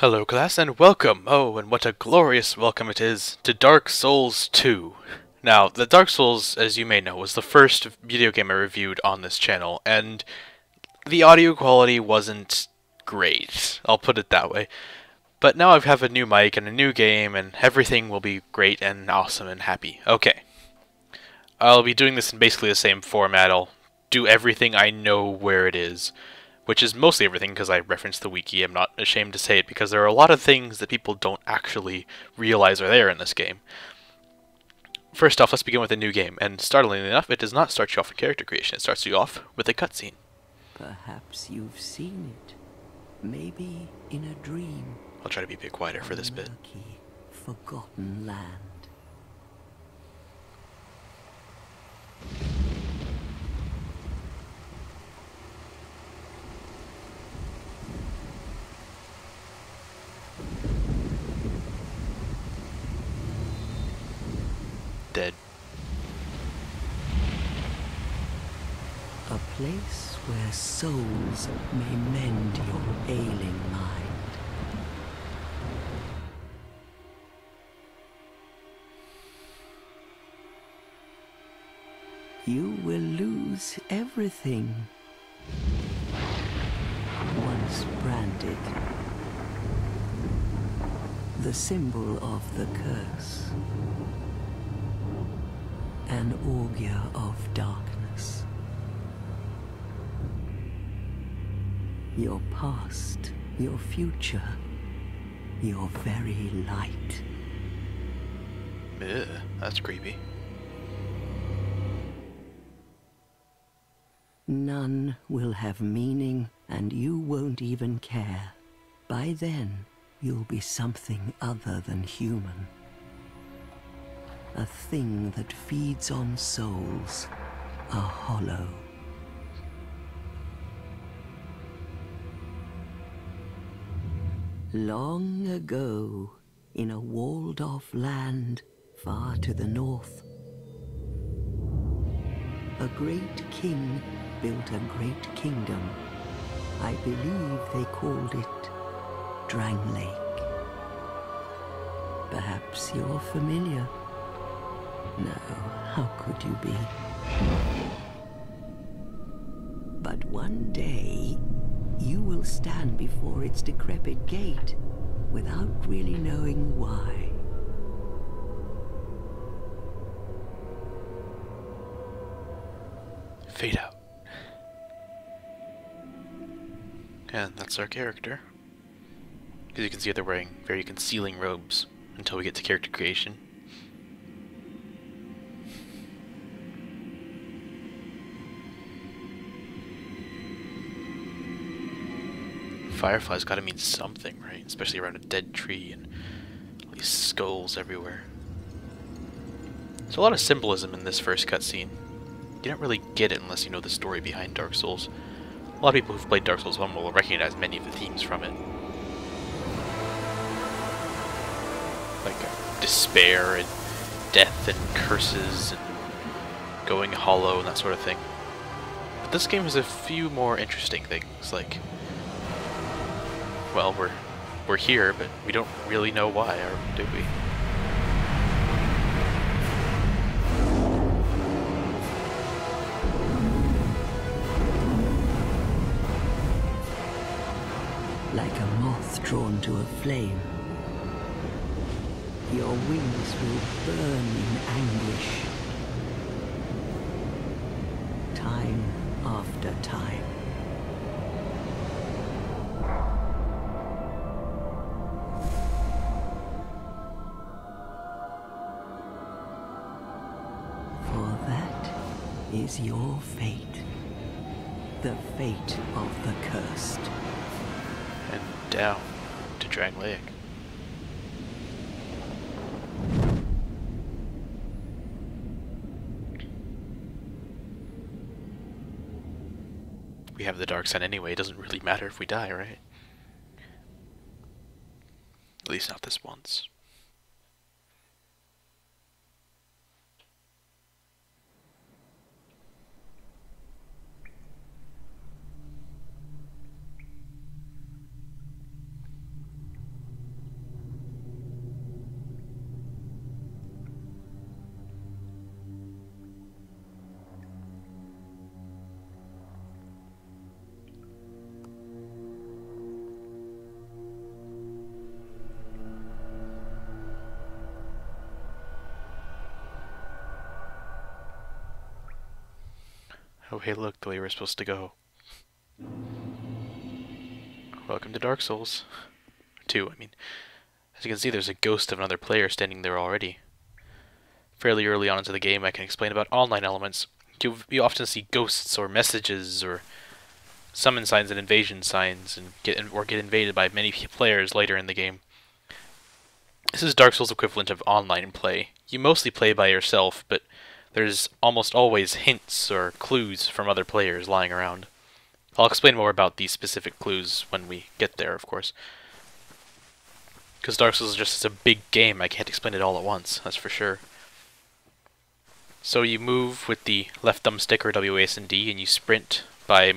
Hello class and welcome! Oh, and what a glorious welcome it is to Dark Souls 2. Now, the Dark Souls, as you may know, was the first video game I reviewed on this channel, and the audio quality wasn't great. I'll put it that way. But now I have a new mic and a new game, and everything will be great and awesome and happy. Okay. I'll be doing this in basically the same format. I'll do everything I know where it is, which is mostly everything because I referenced the wiki. I'm not ashamed to say it because there are a lot of things that people don't actually realize are there in this game. First off, let's begin with a new game, and startlingly enough, it does not start you off in character creation. It starts you off with a cutscene. Perhaps you've seen it. Maybe in a dream. I'll try to be a bit quieter for this bit. Murky, forgotten land. Dead. A place where souls may mend your ailing mind. You will lose everything. Once branded. The symbol of the curse. An augur of darkness. Your past, your future, your very light. Ugh, that's creepy. None will have meaning, and you won't even care. By then, you'll be something other than human. A thing that feeds on souls, a hollow. Long ago, in a walled-off land far to the north, a great king built a great kingdom. I believe they called it Drang Lake. Perhaps you're familiar. No, how could you be? But one day, you will stand before its decrepit gate without really knowing why. Fade out. And that's our character. As you can see, they're wearing very concealing robes until we get to character creation. Firefly's gotta mean something, right? Especially around a dead tree and all these skulls everywhere. There's a lot of symbolism in this first cutscene. You don't really get it unless you know the story behind Dark Souls. A lot of people who've played Dark Souls 1 will recognize many of the themes from it. Like despair and death and curses and going hollow and that sort of thing. But this game has a few more interesting things, like, well, we're here, but we don't really know why, or do we? Like a moth drawn to a flame. Your wings will burn in anguish. Time after time. For that is your fate. The fate of the cursed. And down to Drang Lake. We have the dark side anyway, it doesn't really matter if we die, right? At least not this once. Oh hey look, the way we're supposed to go. Welcome to Dark Souls 2, I mean. As you can see, there's a ghost of another player standing there already. Fairly early on into the game, I can explain about online elements. You often see ghosts or messages or summon signs and invasion signs, and get invaded by many players later in the game. This is Dark Souls' equivalent of online play. You mostly play by yourself, but there's almost always hints or clues from other players lying around. I'll explain more about these specific clues when we get there, of course. Because Dark Souls is just such a big game, I can't explain it all at once, that's for sure. So you move with the left thumbstick or WASD, and you sprint by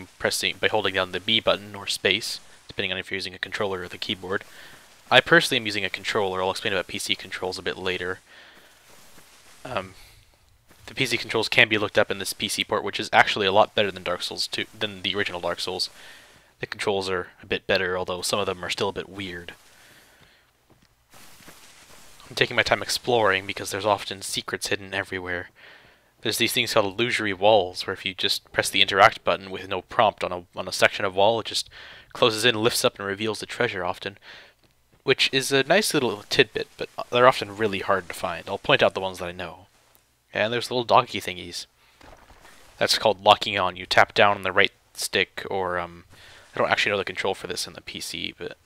holding down the B button or space, depending on if you're using a controller or the keyboard. I personally am using a controller. I'll explain about PC controls a bit later. The PC controls can be looked up in this PC port, which is actually a lot better than Dark Souls 2, than the original Dark Souls. The controls are a bit better, although some of them are still a bit weird. I'm taking my time exploring because there's often secrets hidden everywhere. There's these things called illusory walls, where if you just press the interact button with no prompt on a section of wall, it just closes in, lifts up, and reveals the treasure often. Which is a nice little tidbit, but they're often really hard to find. I'll point out the ones that I know. And there's little doggy thingies. That's called locking on. You tap down on the right stick, or I don't actually know the control for this in the PC, but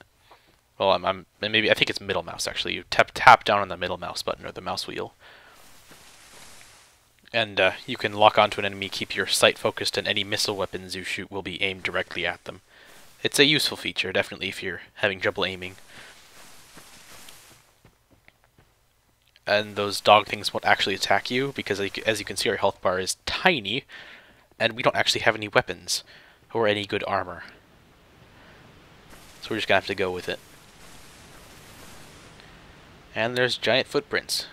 well, I think it's middle mouse actually. You tap down on the middle mouse button or the mouse wheel, and you can lock onto an enemy, keep your sight focused, and any missile weapons you shoot will be aimed directly at them. It's a useful feature, definitely, if you're having trouble aiming. And those dog things won't actually attack you, because as you can see, our health bar is tiny, and we don't actually have any weapons, or any good armor. So we're just gonna have to go with it. And there's giant footprints.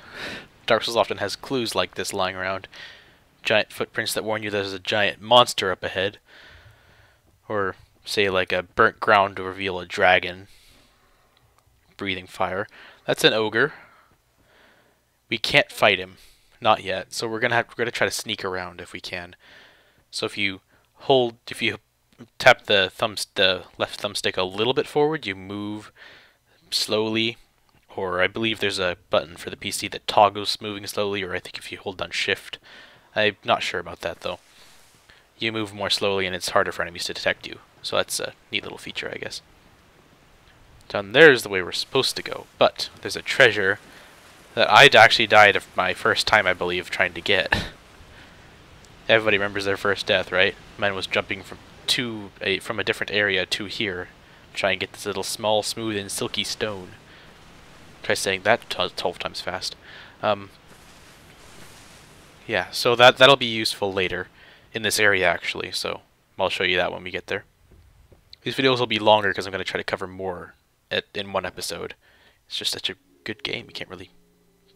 Dark Souls often has clues like this lying around. Giant footprints that warn you there's a giant monster up ahead. Or, say, like a burnt ground to reveal a dragon breathing fire. That's an ogre. We can't fight him, not yet. So we're gonna try to sneak around if we can. So if you tap the left thumbstick a little bit forward, you move slowly. Or I believe there's a button for the PC that toggles moving slowly, or I think if you hold down shift. I'm not sure about that though. You move more slowly and it's harder for enemies to detect you. So that's a neat little feature, I guess. Down there's the way we're supposed to go, but there's a treasure that I'd actually died of my first time, I believe, trying to get. Everybody remembers their first death, right? Mine was jumping from a different area to here, try and get this little small, smooth, and silky stone. Try saying that 12 times fast. Yeah, so that'll be useful later in this area, actually. So I'll show you that when we get there. These videos will be longer because I'm going to try to cover more in one episode. It's just such a good game, you can't really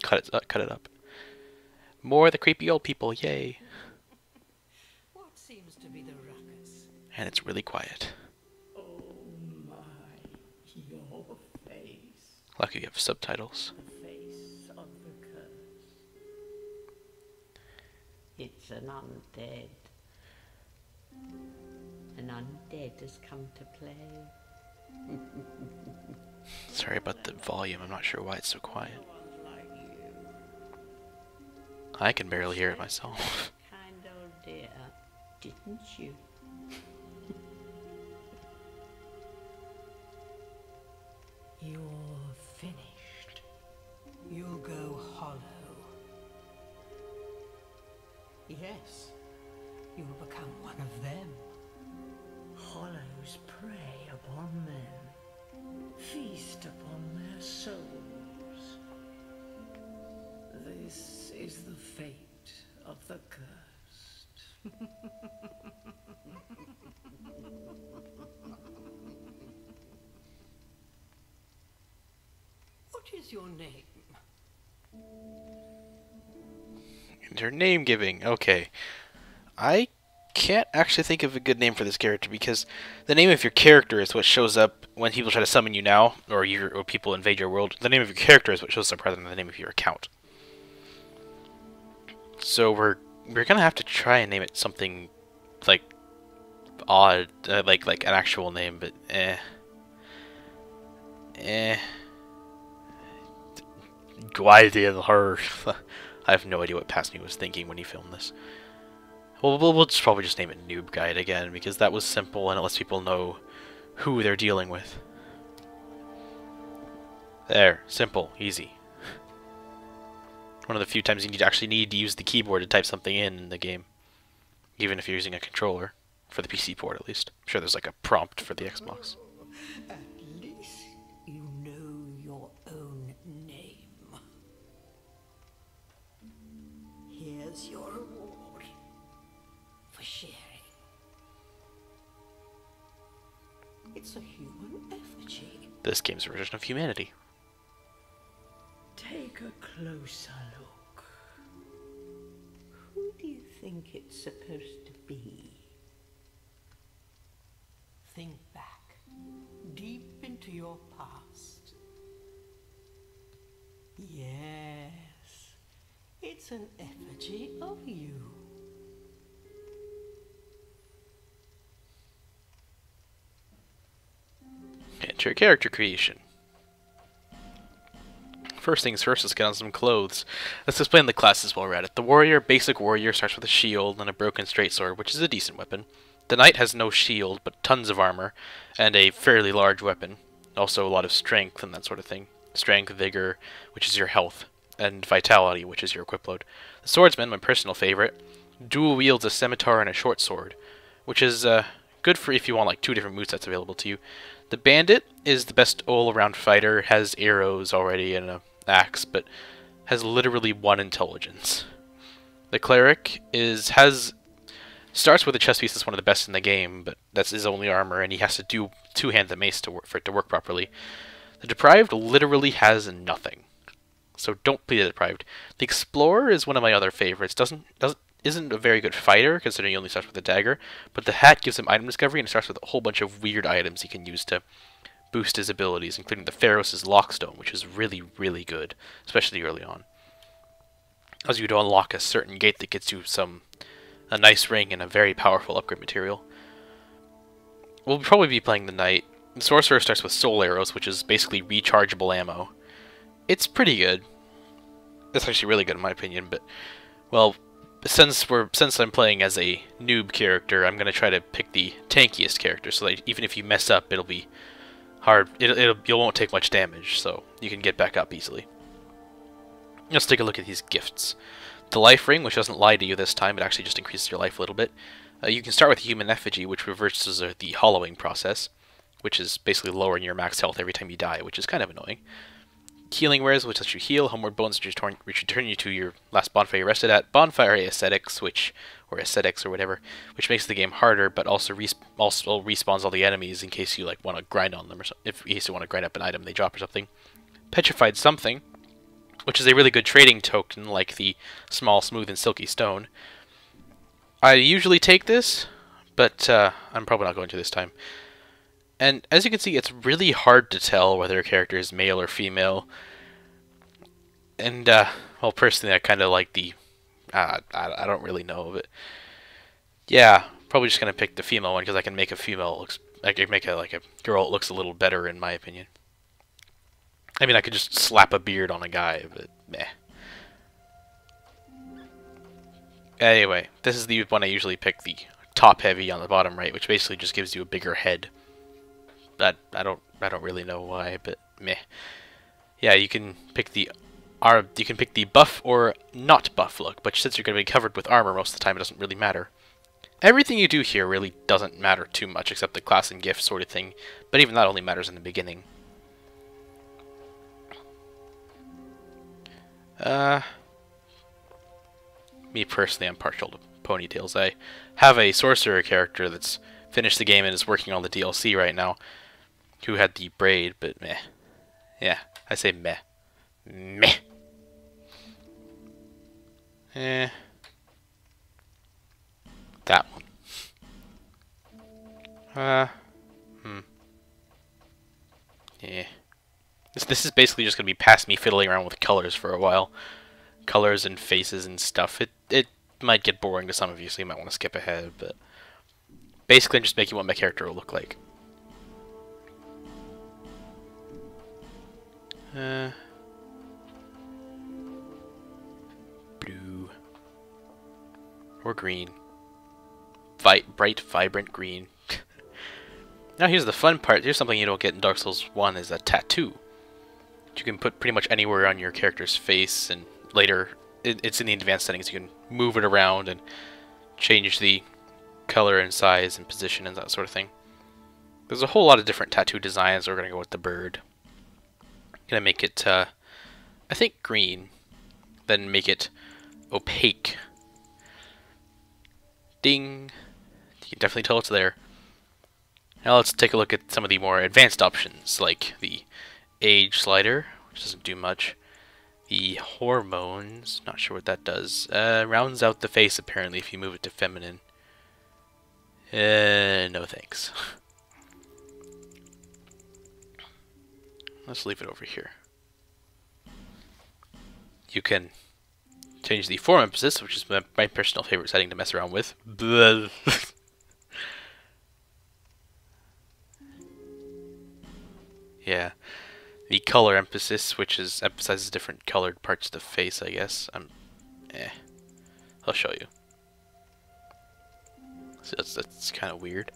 cut it up. More of the creepy old people, yay! What seems to be the ruckus? And it's really quiet. Oh my, your face. Lucky you have subtitles. The face of the curse. It's an undead. An undead has come to play. Sorry about the volume, I'm not sure why it's so quiet. I can barely hear it myself. Kind old dear, didn't you? You're finished. You'll go hollow. Yes, you will become one of them. Hollows prey upon men, feast upon their souls. This is the fate of the cursed. What is your name? And her name giving, okay. I can't actually think of a good name for this character because the name of your character is what shows up when people try to summon you now, or people invade your world. The name of your character is what shows up rather than the name of your account. So we're gonna have to try and name it something like odd, like an actual name, but Guardian her. I have no idea what Pasney was thinking when he filmed this. We'll just probably just name it Noob Guide again, because that was simple and it lets people know who they're dealing with. There, simple, easy. One of the few times you actually need to use the keyboard to type something in the game, even if you're using a controller, for the PC port at least. I'm sure there's like a prompt for the Xbox. At least you know your own name. Here's your reward for sharing. It's a human effigy. This game's a version of humanity. Take a closer look. Who do you think it's supposed to be? Think back, deep into your past. Yes, it's an effigy of you. Enter character creation. First things first, let's get on some clothes. Let's explain the classes while we're at it. The warrior, basic warrior, starts with a shield and a broken straight sword, which is a decent weapon. The knight has no shield, but tons of armor, and a fairly large weapon. Also a lot of strength and that sort of thing. Strength, vigor, which is your health, and vitality, which is your equip load. The swordsman, my personal favorite, dual wields a scimitar and a short sword, which is good for if you want like 2 different movesets available to you. The bandit is the best all-around fighter, has arrows already and an axe, but has literally 1 intelligence. The cleric starts with a chest piece that's one of the best in the game, but that's his only armor, and he has to do two-handed mace for it to work properly. The deprived literally has nothing, so don't be the deprived. The explorer is one of my other favorites. Isn't a very good fighter, considering he only starts with a dagger, but the hat gives him item discovery, and it starts with a whole bunch of weird items he can use to boost his abilities, including the Pharos' Lockstone, which is really, really good, especially early on. As you to unlock a certain gate that gets you a nice ring and a very powerful upgrade material. We'll probably be playing the knight. The sorcerer starts with soul arrows, which is basically rechargeable ammo. It's pretty good. It's actually really good in my opinion, but well, since I'm playing as a noob character, I'm gonna try to pick the tankiest character, so that even if you mess up, it'll be hard. You won't take much damage, so you can get back up easily. Let's take a look at these gifts. The life ring, which doesn't lie to you this time, it actually just increases your life a little bit. You can start with a human effigy, which reverses the hollowing process, which is basically lowering your max health every time you die, which is kind of annoying. Healing wares, which lets you heal. Homeward bones, which return you to your last bonfire you rested at. Bonfire ascetics, or whatever, which makes the game harder, but also respawns all the enemies in case you like want to grind on them, or in case you want to grind up an item they drop or something. Petrified something, which is a really good trading token, like the small, smooth, and silky stone. I usually take this, but I'm probably not going to this time. And as you can see, it's really hard to tell whether a character is male or female. And, well, personally, I kind of like the... I don't really know, but... Yeah, probably just going to pick the female one, because I can make a female I can make a girl that looks a little better, in my opinion. I mean, I could just slap a beard on a guy, but meh. Anyway, this is the one I usually pick, the top heavy on the bottom right, which basically just gives you a bigger head. That I don't really know why, but meh. Yeah, you can pick the buff or not buff look, but since you're going to be covered with armor most of the time, it doesn't really matter. Everything you do here really doesn't matter too much, except the class and gift sort of thing, but even that only matters in the beginning. Me personally, I'm partial to ponytails. I have a sorcerer character that's finished the game and is working on the DLC right now, who had the braid, but meh. Yeah, I say meh. Meh. That one. Yeah. This is basically just gonna be past me fiddling around with colors for a while. Colors and faces and stuff. It might get boring to some of you, so you might want to skip ahead, but Basically, I'm just making what my character will look like. Blue. Or green. Bright, vibrant green. Now here's the fun part. Here's something you don't get in Dark Souls 1 is a tattoo. You can put pretty much anywhere on your character's face, and later it's in the advanced settings. You can move it around and change the color and size and position and that sort of thing. There's a whole lot of different tattoo designs. We're gonna go with the bird. Gonna make it, I think green. Then make it opaque. Ding! You can definitely tell it's there. Now let's take a look at some of the more advanced options, like the age slider, which doesn't do much. The hormones, not sure what that does. Rounds out the face apparently if you move it to feminine. No thanks. Let's leave it over here. You can change the form emphasis, which is my personal favorite setting to mess around with. Yeah. The color emphasis, which emphasizes different colored parts of the face, I guess. I'll show you. So that's kind of weird.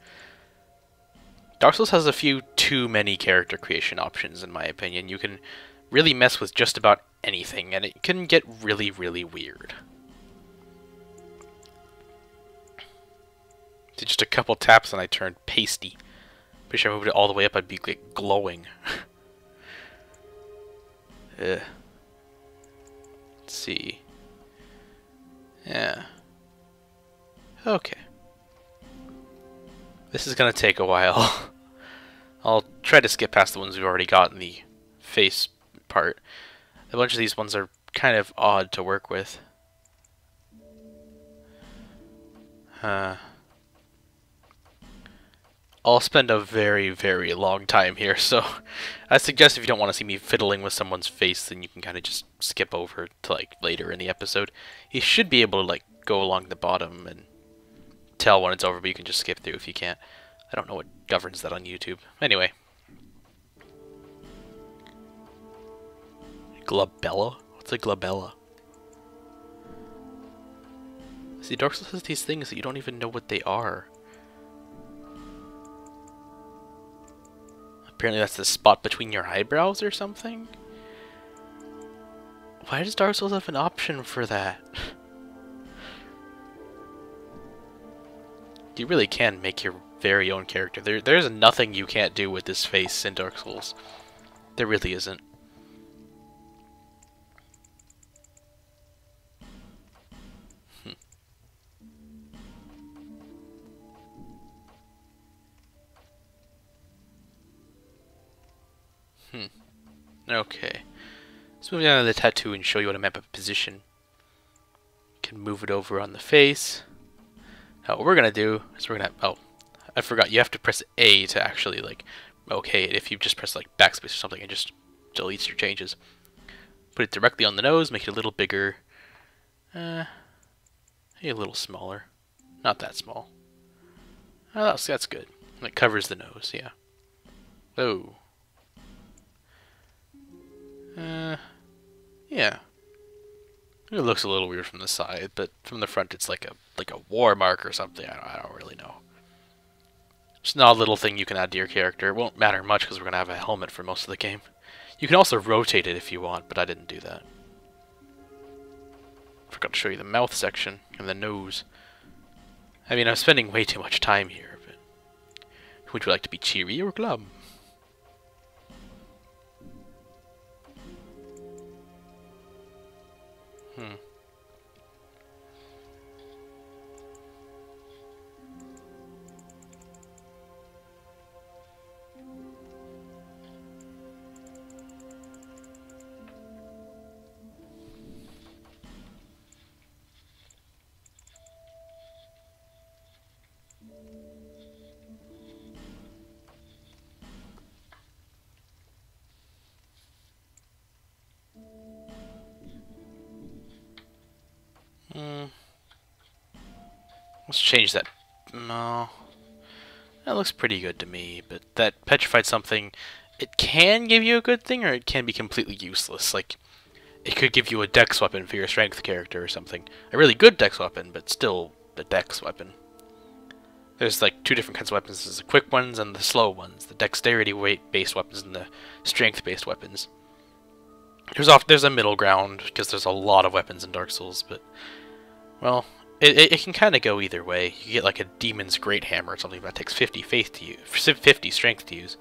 Dark Souls has a few too many character creation options, in my opinion. You can really mess with just about anything, and it can get really, really weird. Did just a couple taps and I turned pasty. Pretty sure if I moved it all the way up, I'd be like glowing. Let's see. Yeah. Okay. This is gonna take a while. I'll try to skip past the ones we've already got in the face part. A bunch of these ones are kind of odd to work with. I'll spend a very, very long time here, so I suggest if you don't want to see me fiddling with someone's face, then you can kind of just skip over to like later in the episode. You should be able to like go along the bottom and tell when it's over, but you can just skip through if you can't. I don't know what governs that on YouTube. Anyway. Glabella? What's a glabella? See, Dark Souls has these things that you don't even know what they are. Apparently that's the spot between your eyebrows or something? Why does Dark Souls have an option for that? You really can make your very own character. There's nothing you can't do with this face in Dark Souls. There really isn't. Okay. Let's move down to the tattoo and show you what I meant by position. Can move it over on the face. Now what we're gonna do is we're gonna, oh, I forgot, you have to press A to actually like okay it. If you just press like backspace or something, it just deletes your changes. Put it directly on the nose, make it a little bigger. Maybe a little smaller. Not that small. Oh, that's good. It covers the nose, yeah. Oh. Yeah. It looks a little weird from the side, but from the front it's like a war mark or something. I don't really know. Just an odd little thing you can add to your character. It won't matter much because we're gonna have a helmet for most of the game. You can also rotate it if you want, but I didn't do that. Forgot to show you the mouth section and the nose. I mean, I'm spending way too much time here, but would you like to be cheery or glum? Let's change that. No. That looks pretty good to me, but that petrified something, it can give you a good thing, or it can be completely useless. Like, it could give you a dex weapon for your strength character or something. A really good dex weapon, but still a dex weapon. There's like two different kinds of weapons. There's the quick ones and the slow ones. The dexterity weight-based weapons and the strength-based weapons. There's a middle ground, because there's a lot of weapons in Dark Souls, but, well, it can kind of go either way. You get like a Demon's Great Hammer or something that takes 50 faith to use, 50 strength to use.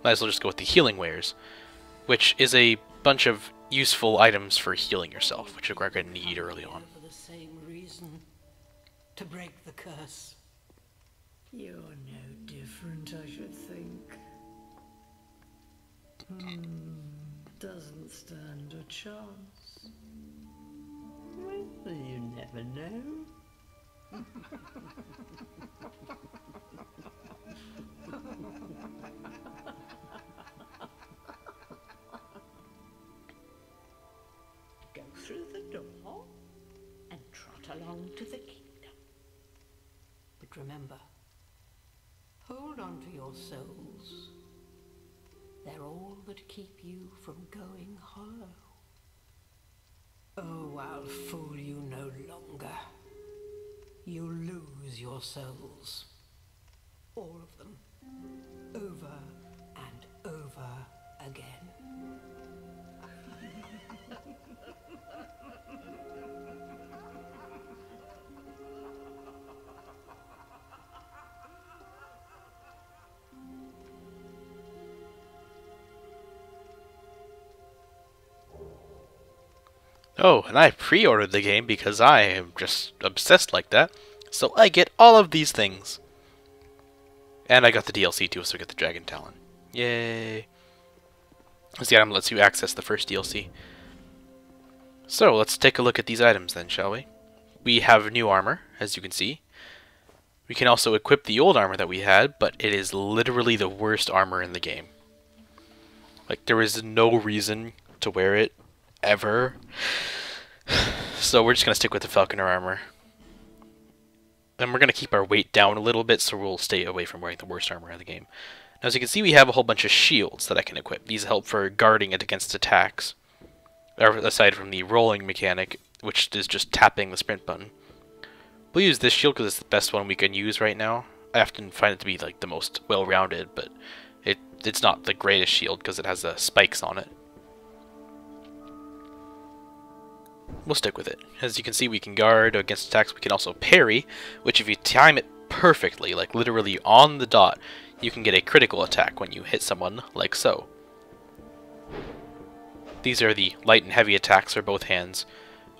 Might as well just go with the Healing Wares, which is a bunch of useful items for healing yourself, which you're going to need early on. For the same reason, to break the curse. You're no different, I should think. Doesn't stand a chance. Well, you never know. Go through the door and trot along to the kingdom. But remember, hold on to your souls. They're all that keep you from going hollow. Oh, I'll fool you no longer. You lose your souls. All of them. Over and over again. Oh, and I pre-ordered the game because I am just obsessed like that, so I get all of these things. And I got the DLC too, so I get the Dragon Talon. Yay! This item lets you access the first DLC. So, let's take a look at these items then, shall we? We have new armor, as you can see. We can also equip the old armor that we had, but it is literally the worst armor in the game. Like, there is no reason to wear it, ever. So we're just going to stick with the Falconer armor. And we're going to keep our weight down a little bit, so we'll stay away from wearing the worst armor in the game. Now, as you can see, we have a whole bunch of shields that I can equip. These help for guarding it against attacks. Aside from the rolling mechanic, which is just tapping the sprint button. We'll use this shield because it's the best one we can use right now. I often find it to be like the most well-rounded, but it's not the greatest shield because it has spikes on it. We'll stick with it. As you can see, we can guard against attacks. We can also parry, which if you time it perfectly, like literally on the dot, you can get a critical attack when you hit someone, like so. These are the light and heavy attacks for both hands.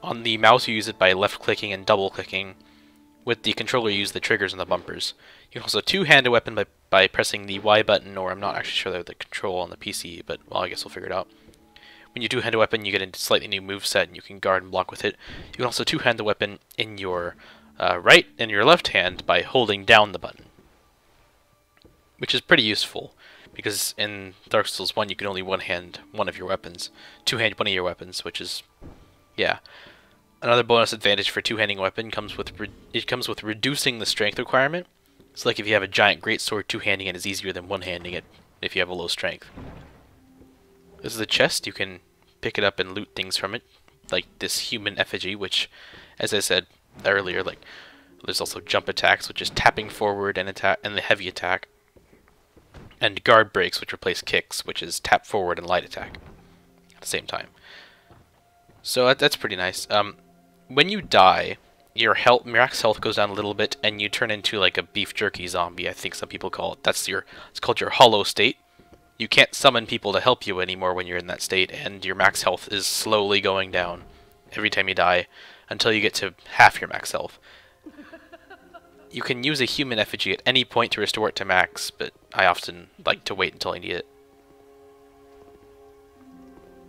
On the mouse, you use it by left-clicking and double-clicking. With the controller, you use the triggers and the bumpers. You can also two-hand a weapon by pressing the Y button, or I'm not actually sure they're the control on the PC, but, well, I guess we'll figure it out. When you two-hand a weapon, you get a slightly new moveset, and you can guard and block with it. You can also two-hand the weapon in your right and your left hand by holding down the button, which is pretty useful, because in Dark Souls 1, you can only one-hand one of your weapons. Two-hand one of your weapons, which is, yeah. Another bonus advantage for two-handing a weapon comes with reducing the strength requirement. So, like if you have a giant greatsword, two-handing it is easier than one-handing it if you have a low strength. This is a chest. You can pick it up and loot things from it, like this human effigy, which, as I said earlier, like there's also jump attacks, which is tapping forward and attack, and the heavy attack, and guard breaks, which replace kicks, which is tap forward and light attack at the same time. So that's pretty nice. When you die, your max health goes down a little bit, and you turn into like a beef jerky zombie, I think some people call it. It's called your hollow state. You can't summon people to help you anymore when you're in that state, and your max health is slowly going down every time you die until you get to half your max health. You can use a human effigy at any point to restore it to max, but I often like to wait until I need it.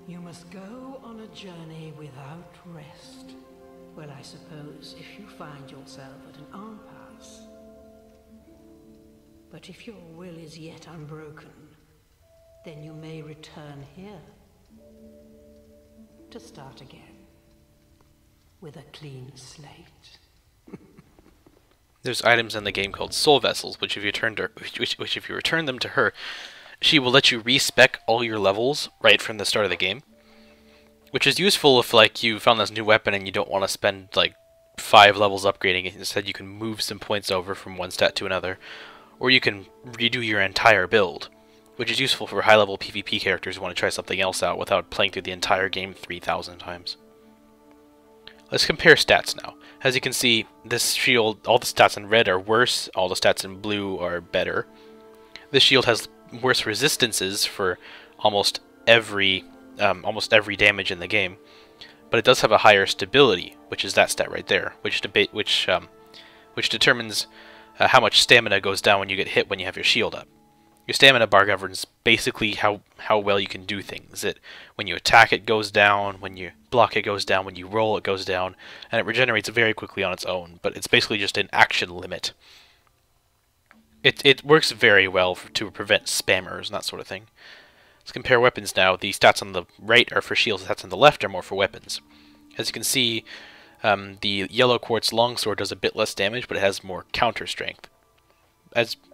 You must go on a journey without rest. Well, I suppose if you find yourself at an impasse. But if your will is yet unbroken, then you may return here to start again with a clean slate. There's items in the game called soul vessels, which if you which if you return them to her, she will let you respec all your levels right from the start of the game, which is useful if like you found this new weapon and you don't want to spend like 5 levels upgrading it. Instead, you can move some points over from one stat to another, or you can redo your entire build, which is useful for high-level PvP characters who want to try something else out without playing through the entire game 3,000 times. Let's compare stats now. As you can see, this shield, all the stats in red are worse, all the stats in blue are better. This shield has worse resistances for almost every damage in the game, but it does have a higher stability, which is that stat right there, which determines how much stamina goes down when you get hit when you have your shield up. Your stamina bar governs basically how well you can do things. When you attack it goes down, when you block it goes down, when you roll it goes down, and it regenerates very quickly on its own, but it's basically just an action limit. It works very well to prevent spammers and that sort of thing. Let's compare weapons now. The stats on the right are for shields, the stats on the left are more for weapons. As you can see, the yellow quartz longsword does a bit less damage, but it has more counter strength.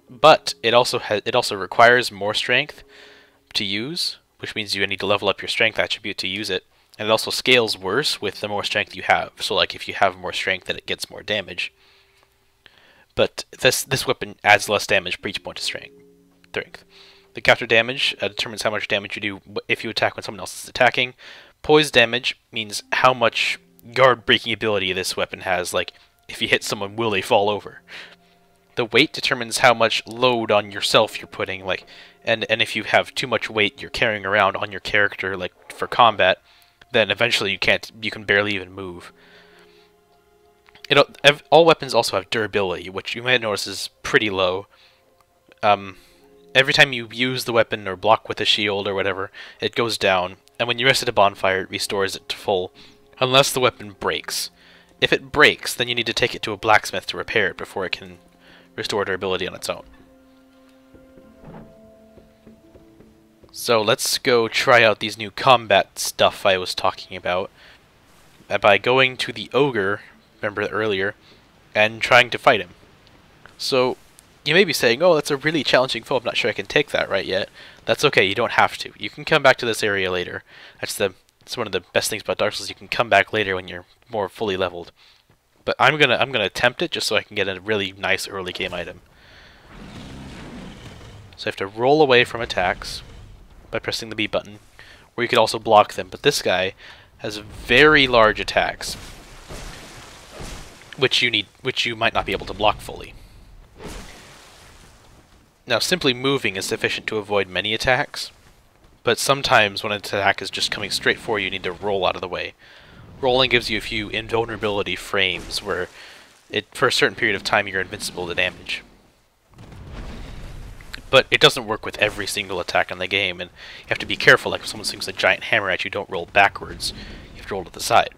But it also requires more strength to use, which means you need to level up your strength attribute to use it. And it also scales worse with the more strength you have. So like if you have more strength, then it gets more damage. But this weapon adds less damage per each point of strength. The counter damage determines how much damage you do if you attack when someone else is attacking. Poise damage means how much guard breaking ability this weapon has. Like if you hit someone, will they fall over? The weight determines how much load on yourself you're putting, and if you have too much weight you're carrying around on your character, like for combat, then eventually you can barely even move. All weapons also have durability, which you might notice is pretty low. Every time you use the weapon or block with a shield or whatever, it goes down, and when you rest at a bonfire, it restores it to full, unless the weapon breaks. If it breaks, then you need to take it to a blacksmith to repair it before it can restore durability on its own. So let's go try out these new combat stuff I was talking about by going to the ogre, remember earlier, and trying to fight him. So you may be saying, oh, that's a really challenging foe, I'm not sure I can take that right yet. That's okay, you don't have to. You can come back to this area later. That's one of the best things about Dark Souls, you can come back later when you're more fully leveled. But I'm gonna attempt it just so I can get a really nice early game item. So I have to roll away from attacks by pressing the B button, or you could also block them. But this guy has very large attacks, which you might not be able to block fully. Now, simply moving is sufficient to avoid many attacks, but sometimes when an attack is just coming straight for you, you need to roll out of the way. Rolling gives you a few invulnerability frames where for a certain period of time you're invincible to damage. But it doesn't work with every single attack in the game, and you have to be careful. Like if someone swings a giant hammer at you, don't roll backwards. You have to roll to the side.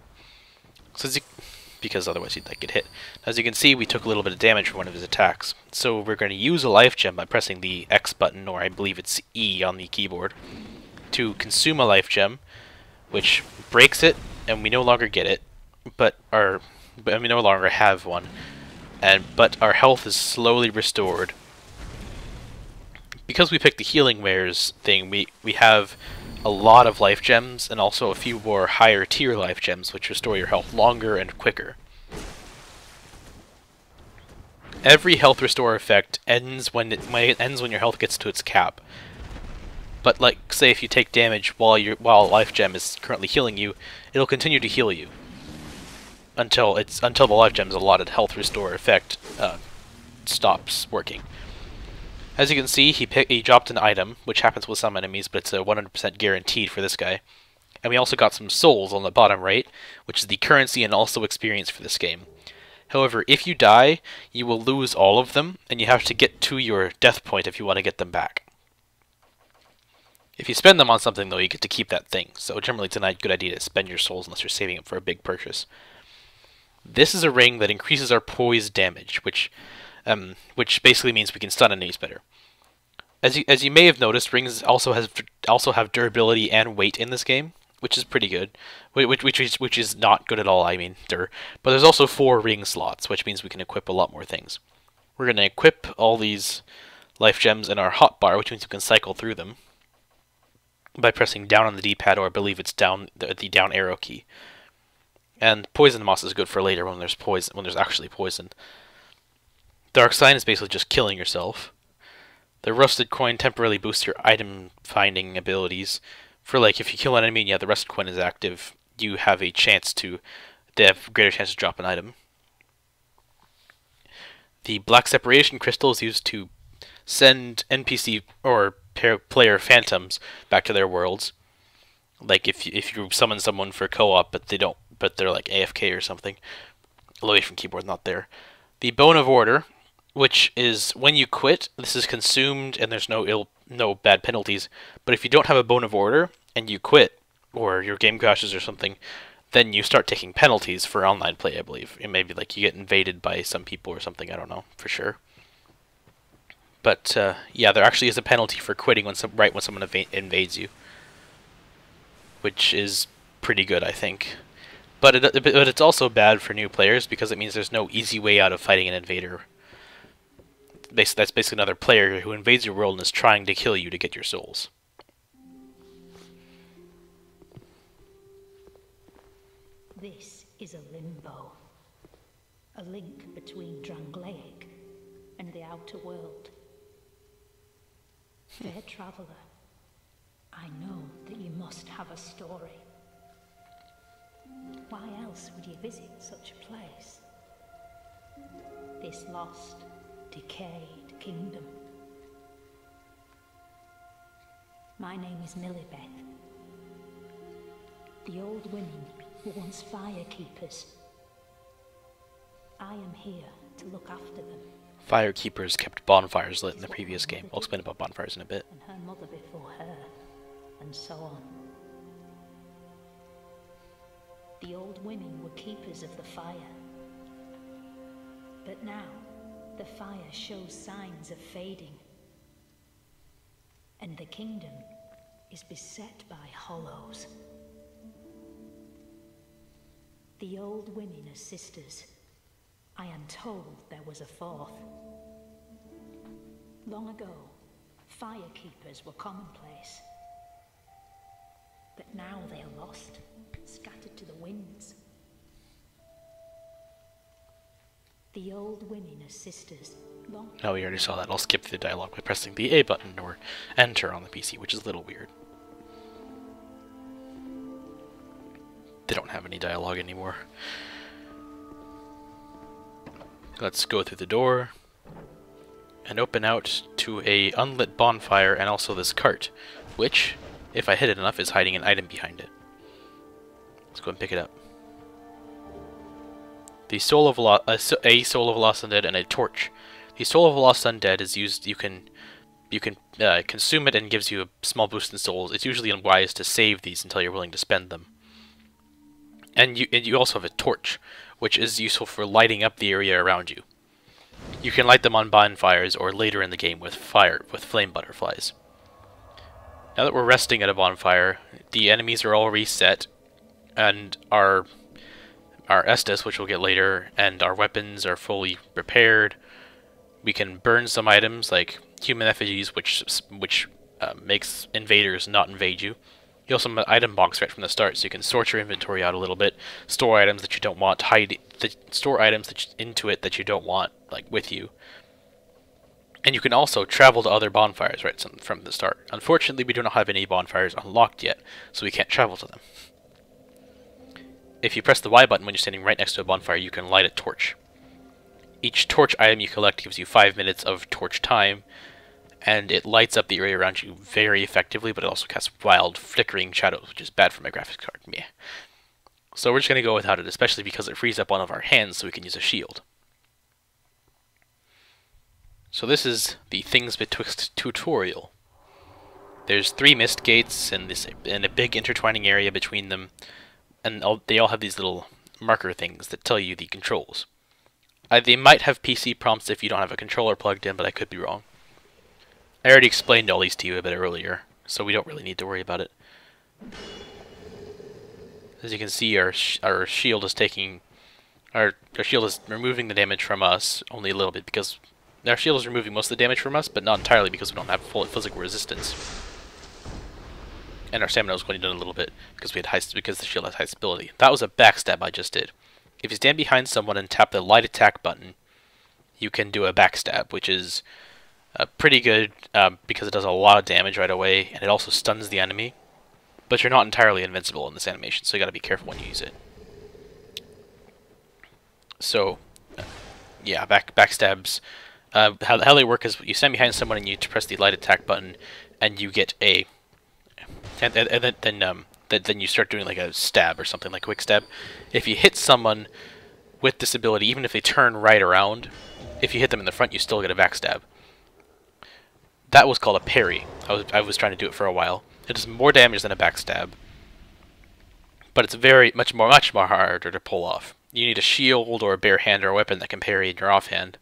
So because otherwise you'd get hit. As you can see, we took a little bit of damage from one of his attacks. So we're going to use a life gem by pressing the X button, or I believe it's E on the keyboard, to consume a life gem, which breaks it, and we no longer get it, but we no longer have one, but our health is slowly restored. Because we picked the healing wares thing, we have a lot of life gems, and also a few more higher tier life gems, which restore your health longer and quicker. Every health restore effect ends when your health gets to its cap. But like, say if you take damage while a life gem is currently healing you, it'll continue to heal you until the life gem's allotted health restore effect stops working. As you can see, he dropped an item, which happens with some enemies, but it's a 100% guaranteed for this guy. And we also got some souls on the bottom right, which is the currency and also experience for this game. However, if you die, you will lose all of them, and you have to get to your death point if you want to get them back. If you spend them on something, though, you get to keep that thing. So generally it's a good idea to spend your souls unless you're saving them for a big purchase. This is a ring that increases our poise damage, which basically means we can stun enemies better. As you may have noticed, rings also have durability and weight in this game. which is pretty good. Which is not good at all, I mean. But there's also 4 ring slots, which means we can equip a lot more things. We're going to equip all these life gems in our hotbar, which means we can cycle through them by pressing down on the D-pad, or I believe it's down the down arrow key. And poison moss is good for later when there's poison, when there's actually poison. Dark sign is basically just killing yourself. The rusted coin temporarily boosts your item finding abilities. For like, if you kill an enemy and the rusted coin is active, you have a chance to, they have greater chance to drop an item. The black separation crystal is used to send NPC or player phantoms back to their worlds. Like if you summon someone for co-op, but they're like AFK or something, away from keyboard, not there. The bone of order, which is when you quit, this is consumed and there's no bad penalties. But if you don't have a bone of order and you quit, or your game crashes or something, then you start taking penalties for online play, I believe. It may be like you get invaded by some people or something, I don't know for sure. But yeah, there actually is a penalty for quitting when someone invades you, which is pretty good, I think. But it's also bad for new players because it means there's no easy way out of fighting an invader. That's basically another player who invades your world and is trying to kill you to get your souls. This is a limbo, a link between Drangleic and the outer world. Fair traveller, I know that you must have a story. Why else would you visit such a place? This lost, decayed kingdom. My name is Millibeth. The old women were once fire keepers. I am here to look after them. Fire keepers kept bonfires lit in the previous game. I'll explain about bonfires in a bit. And her mother before her, and so on. The old women were keepers of the fire. But now, the fire shows signs of fading. And the kingdom is beset by hollows. The old women are sisters. I am told there was a 4th. Long ago, fire keepers were commonplace. But now they are lost, scattered to the winds. The old women are sisters. Oh, we already saw that. I'll skip through the dialogue by pressing the A button or Enter on the PC, which is a little weird. They don't have any dialogue anymore. Let's go through the door and open out to a unlit bonfire and also this cart, which, if I hit it enough, is hiding an item behind it. Let's go and pick it up. The soul of a soul of lost undead and a torch. The soul of lost undead is used. You can consume it and gives you a small boost in souls. It's usually unwise to save these until you're willing to spend them. And you also have a torch, which is useful for lighting up the area around you. You can light them on bonfires or later in the game with flame butterflies. Now that we're resting at a bonfire, the enemies are all reset, and our Estus, which we'll get later, and our weapons are fully repaired. We can burn some items like human effigies, which makes invaders not invade you. You also have an item box right from the start, so you can sort your inventory out a little bit, store items that you don't want, store items into it that you don't want, like, with you. And you can also travel to other bonfires right from the start. Unfortunately, we do not have any bonfires unlocked yet, so we can't travel to them. If you press the Y button when you're standing right next to a bonfire, you can light a torch. Each torch item you collect gives you 5 minutes of torch time, and it lights up the area around you very effectively, but it also casts wild, flickering shadows, which is bad for my graphics card. Meh. So we're just going to go without it, especially because it frees up one of our hands so we can use a shield. So this is the Things Betwixt tutorial. There's 3 mist gates and a big intertwining area between them, and they all have these little marker things that tell you the controls. They might have PC prompts if you don't have a controller plugged in, but I could be wrong. I already explained all these to you a bit earlier, so we don't really need to worry about it. As you can see, our shield is taking... Our shield is removing the damage from us only a little bit, because our shield is removing most of the damage from us, but not entirely because we don't have full physical resistance. And our stamina was going down a little bit because because the shield has high stability. That was a backstab I just did. If you stand behind someone and tap the light attack button, you can do a backstab, which is pretty good because it does a lot of damage right away, and it also stuns the enemy. But you're not entirely invincible in this animation, so you gotta be careful when you use it. So, yeah, backstabs. How they work is you stand behind someone and you press the light attack button, and you get a, and then you start doing like a stab or something, like a quick stab. If you hit someone with this ability, even if they turn right around, if you hit them in the front, you still get a backstab. That was called a parry. I was trying to do it for a while. It does more damage than a backstab, but it's much more harder to pull off. You need a shield or a bare hand or a weapon that can parry in your offhand,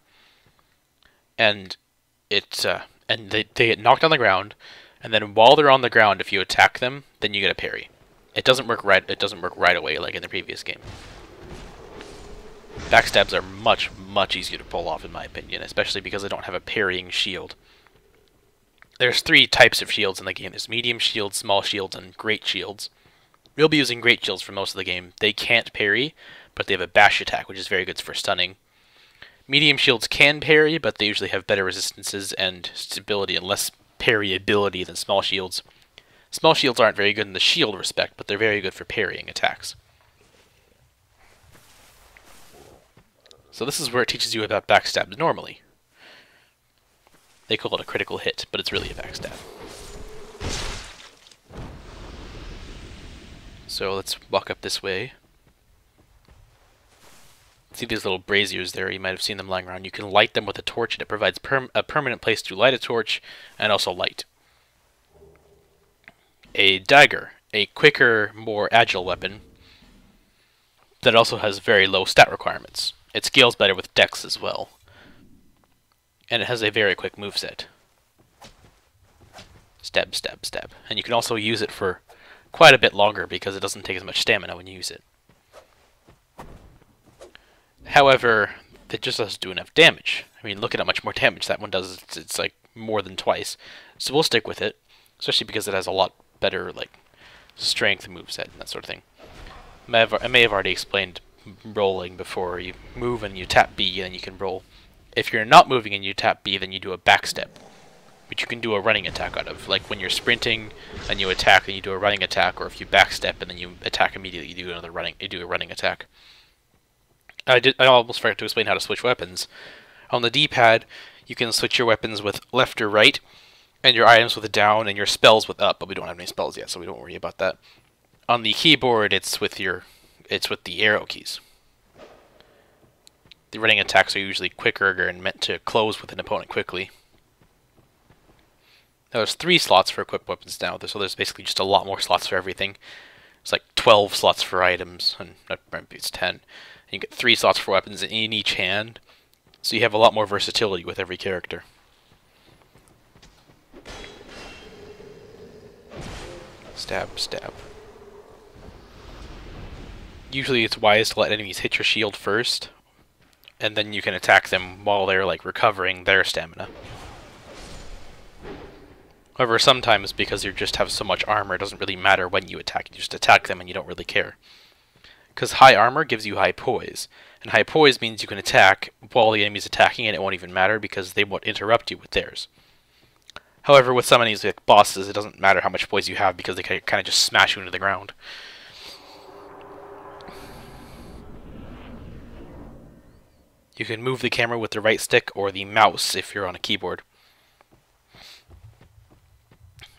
and they get knocked on the ground, and then while they're on the ground, if you attack them, then you get a parry. It doesn't work right away like in the previous game. Backstabs are much easier to pull off in my opinion, especially because they don't have a parrying shield. There's 3 types of shields in the game. There's medium shields, small shields, and great shields. We'll be using great shields for most of the game. They can't parry, but they have a bash attack, which is very good for stunning. Medium shields can parry, but they usually have better resistances and stability and less parry ability than small shields. Small shields aren't very good in the shield respect, but they're very good for parrying attacks. So this is where it teaches you about backstabs normally. They call it a critical hit, but it's really a backstab. So let's walk up this way. See these little braziers there? You might have seen them lying around. You can light them with a torch, and it provides a permanent place to light a torch and also light. A dagger, a quicker, more agile weapon that also has very low stat requirements. It scales better with dex as well. And it has a very quick moveset. Stab, stab, stab. And you can also use it for quite a bit longer because it doesn't take as much stamina when you use it. However, it just doesn't do enough damage. I mean, look at how much more damage that one does. It's like more than twice. So we'll stick with it, especially because it has a lot better like strength moveset and that sort of thing. I may have already explained rolling before. You move and you tap B and then you can roll. If you're not moving and you tap B, then you do a backstep, which you can do a running attack out of. Like when you're sprinting and you attack, and you do a running attack, or if you backstep and then you attack immediately, you do a running attack. I almost forgot to explain how to switch weapons. On the D-pad, you can switch your weapons with left or right, and your items with down, and your spells with up, but we don't have any spells yet, so we don't worry about that. On the keyboard, it's with the arrow keys. The running attacks are usually quicker and meant to close with an opponent quickly. Now there's 3 slots for equipped weapons now, so there's basically just a lot more slots for everything. It's like 12 slots for items, and maybe it's 10. You get 3 slots for weapons in each hand, so you have a lot more versatility with every character. Stab, stab. Usually it's wise to let enemies hit your shield first, and then you can attack them while they're like recovering their stamina. However, sometimes because you just have so much armor, it doesn't really matter when you attack. You just attack them and you don't really care. Because high armor gives you high poise, and high poise means you can attack while the enemy's attacking and it won't even matter because they won't interrupt you with theirs. However, with some enemies like bosses, it doesn't matter how much poise you have because they kind of just smash you into the ground. You can move the camera with the right stick or the mouse if you're on a keyboard.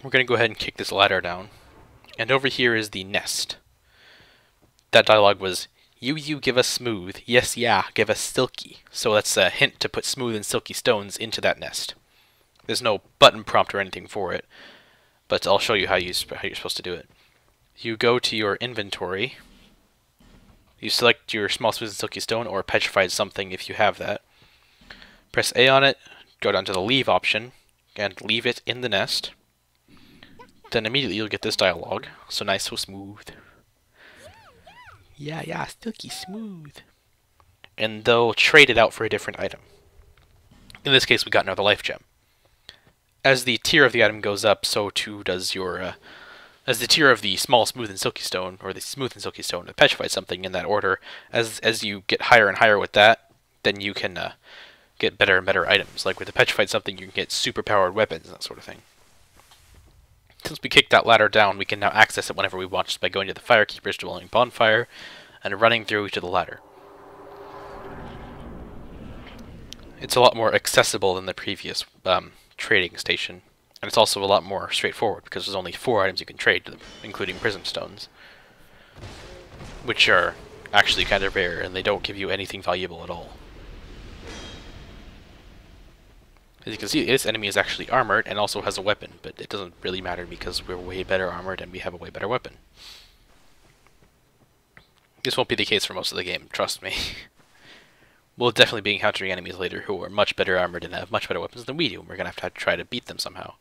We're going to go ahead and kick this ladder down. And over here is the nest. That dialogue was, you give us smooth, yes yeah, give us silky. So that's a hint to put smooth and silky stones into that nest. There's no button prompt or anything for it, but I'll show you how you're supposed to do it. You go to your inventory. You select your small smooth and silky stone or petrified something if you have that. Press A on it, go down to the leave option, and leave it in the nest. Then immediately you'll get this dialogue. So nice, so smooth. Yeah, silky smooth. And they'll trade it out for a different item. In this case, we got another life gem. As the tier of the item goes up, so too does your, as the tier of the small, smooth, and silky stone, or the smooth and silky stone, to petrify something in that order, as you get higher and higher with that, then you can get better and better items. Like with the petrified something, you can get super powered weapons and that sort of thing. Since we kicked that ladder down, we can now access it whenever we want, just by going to the Firekeeper's dwelling bonfire and running through to the ladder. It's a lot more accessible than the previous trading station, and it's also a lot more straightforward because there's only 4 items you can trade, including prism stones, which are actually kind of rare, and they don't give you anything valuable at all. As you can see, this enemy is actually armored and also has a weapon, but it doesn't really matter because we're way better armored and we have a way better weapon. This won't be the case for most of the game, trust me. We'll definitely be encountering enemies later who are much better armored and have much better weapons than we do, and we're going to have to try to beat them somehow.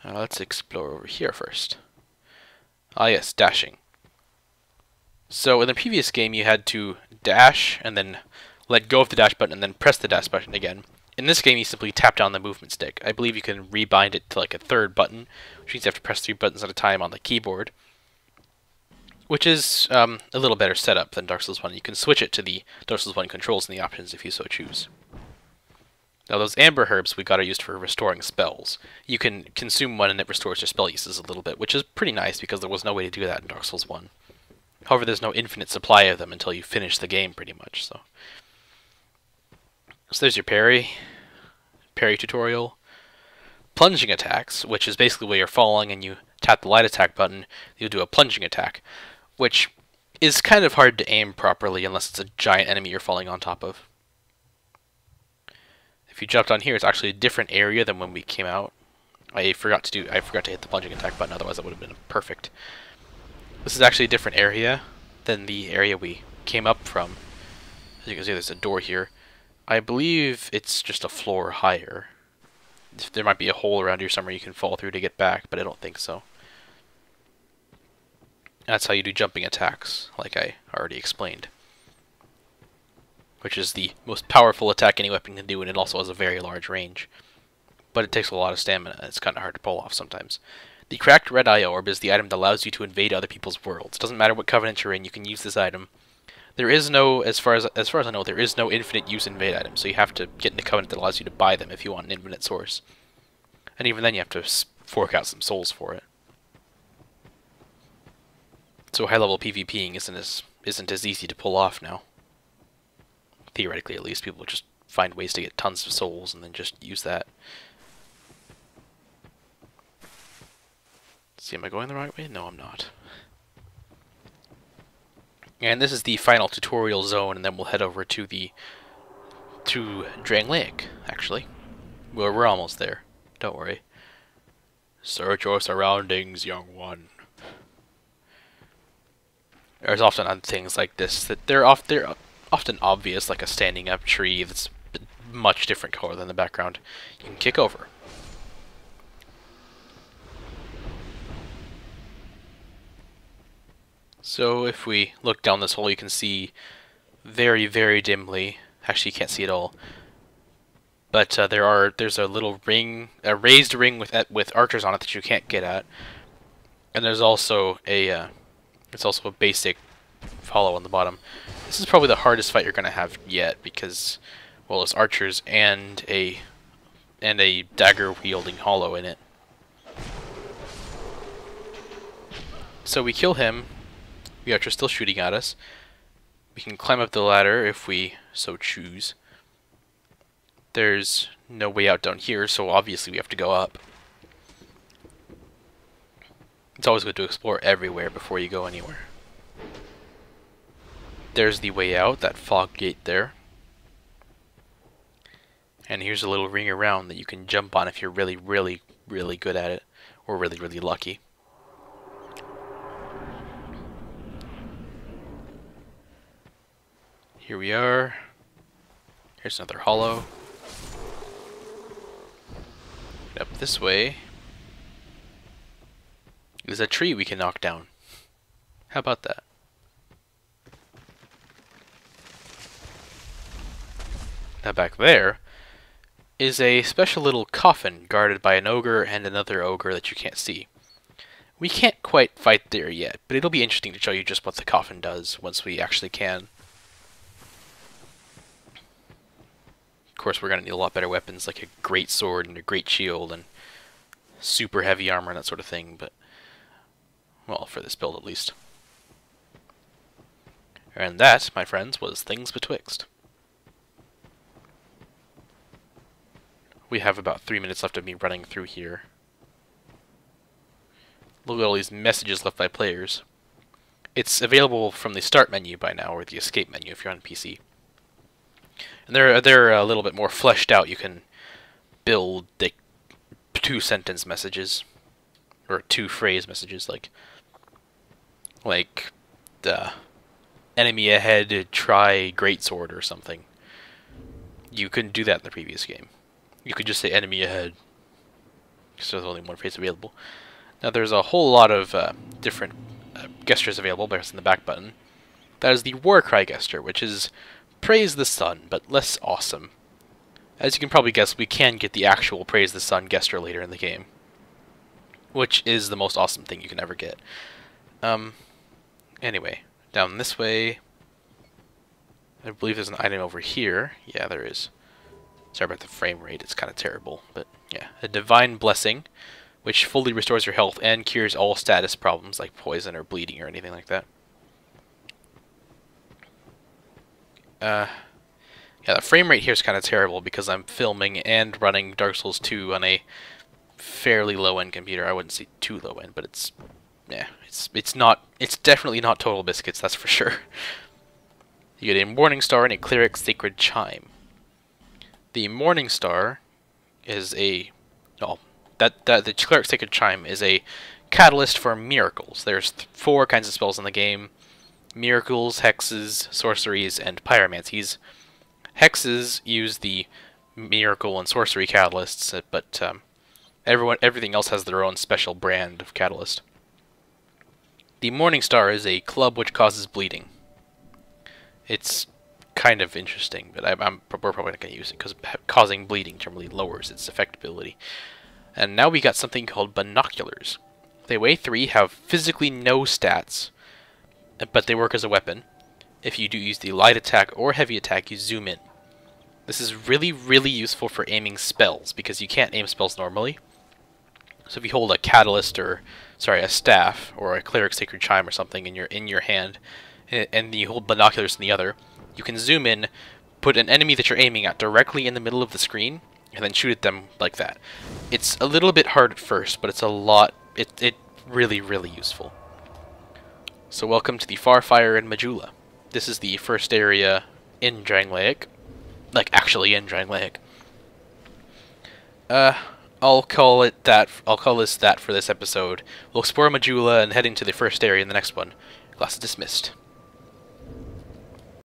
Let's explore over here first. Ah yes, dashing. So in the previous game you had to dash and then let go of the dash button and then press the dash button again. In this game you simply tap down the movement stick. I believe you can rebind it to like a 3rd button, which means you have to press 3 buttons at a time on the keyboard, which is a little better setup than Dark Souls 1. You can switch it to the Dark Souls 1 controls in the options if you so choose. Now those amber herbs we got are used for restoring spells. You can consume one and it restores your spell uses a little bit, which is pretty nice because there was no way to do that in Dark Souls 1. However, there's no infinite supply of them until you finish the game pretty much, so there's your parry tutorial. Plunging attacks, which is basically where you're falling and you tap the light attack button, you'll do a plunging attack, which is kind of hard to aim properly unless it's a giant enemy you're falling on top of. If you jumped on here, it's actually a different area than when we came out. I forgot to hit the plunging attack button, otherwise that would have been perfect. This is actually a different area than the area we came up from. As you can see, there's a door here. I believe it's just a floor higher. There might be a hole around here somewhere you can fall through to get back, but I don't think so. That's how you do jumping attacks, like I already explained. Which is the most powerful attack any weapon can do, and it also has a very large range. But it takes a lot of stamina, and it's kind of hard to pull off sometimes. The cracked red eye orb is the item that allows you to invade other people's worlds. It doesn't matter what covenant you're in, you can use this item. There is no, as far as I know, there is no infinite use invade items, so you have to get in a covenant that allows you to buy them if you want an infinite source. And even then you have to fork out some souls for it. So high-level PvPing isn't as easy to pull off now. Theoretically, at least, people just find ways to get tons of souls and then just use that. Let's see, am I going the right way? No, I'm not. And this is the final tutorial zone, and then we'll head over to Drang Lake, actually. We're almost there. Don't worry. Search your surroundings, young one. There's often things like this that they're often obvious, like a standing up tree that's a much different color than the background. You can kick over. So if we look down this hole, you can see very, very dimly. Actually, you can't see it all. But there's a little ring, a raised ring with archers on it that you can't get at, and there's also a basic hollow on the bottom. This is probably the hardest fight you're gonna have yet because, well, there's archers and a dagger wielding hollow in it. So we kill him. The archer's still shooting at us. We can climb up the ladder if we so choose. There's no way out down here, so obviously we have to go up. It's always good to explore everywhere before you go anywhere. There's the way out, that fog gate there. And here's a little ring around that you can jump on if you're really, really, really good at it, or really, really lucky. Here we are. Here's another hollow. Up this way is a tree we can knock down. How about that? Now back there is a special little coffin guarded by an ogre and another ogre that you can't see. We can't quite fight there yet, but it'll be interesting to show you just what the coffin does once we actually can. Of course, we're going to need a lot better weapons, like a great sword and a great shield and super heavy armor and that sort of thing, but, well, for this build at least. And that, my friends, was Things Betwixt. We have about 3 minutes left of me running through here. Look at all these messages left by players. It's available from the start menu by now, or the escape menu if you're on PC. And they're a little bit more fleshed out. You can build like 2-sentence messages, or 2-phrase messages, like the enemy ahead, try greatsword or something. You couldn't do that in the previous game. You could just say enemy ahead, because there's only one phrase available. Now there's a whole lot of different gestures available, pressing the back button. That is the war cry gesture, which is praise the sun, but less awesome. As you can probably guess, we can get the actual praise the sun gesture later in the game, which is the most awesome thing you can ever get. Anyway, down this way, I believe there's an item over here. Yeah, there is. Sorry about the frame rate, it's kind of terrible, but yeah. A divine blessing, which fully restores your health and cures all status problems like poison or bleeding or anything like that. Yeah, the frame rate here is kind of terrible because I'm filming and running Dark Souls 2 on a fairly low-end computer. I wouldn't say too low-end, but it's definitely not total biscuits, that's for sure. You get a Morning Star and a Cleric's Sacred Chime. The Morning Star is the Cleric's Sacred Chime is a catalyst for miracles. There's 4 kinds of spells in the game: miracles, hexes, sorceries, and pyromancies. Hexes use the miracle and sorcery catalysts, but everything else has their own special brand of catalyst. The Morning Star is a club which causes bleeding. It's kind of interesting, but we're probably not going to use it because causing bleeding generally lowers its effectability. And now we got something called binoculars. They weigh 3, have physically no stats, but they work as a weapon. If you do use the light attack or heavy attack, you zoom in. This is really, really useful for aiming spells, because you can't aim spells normally. So if you hold a catalyst, or sorry, a staff, or a Cleric's Sacred Chime or something in your hand, and you hold binoculars in the other, you can zoom in, put an enemy that you're aiming at directly in the middle of the screen, and then shoot at them like that. It's a little bit hard at first, but it's a lot. It really, really useful. So welcome to the Farfire in Majula. This is the first area in Drangleic. Like, actually in Drangleic. I'll call this that for this episode. We'll explore Majula and head into the first area in the next one. Class is dismissed.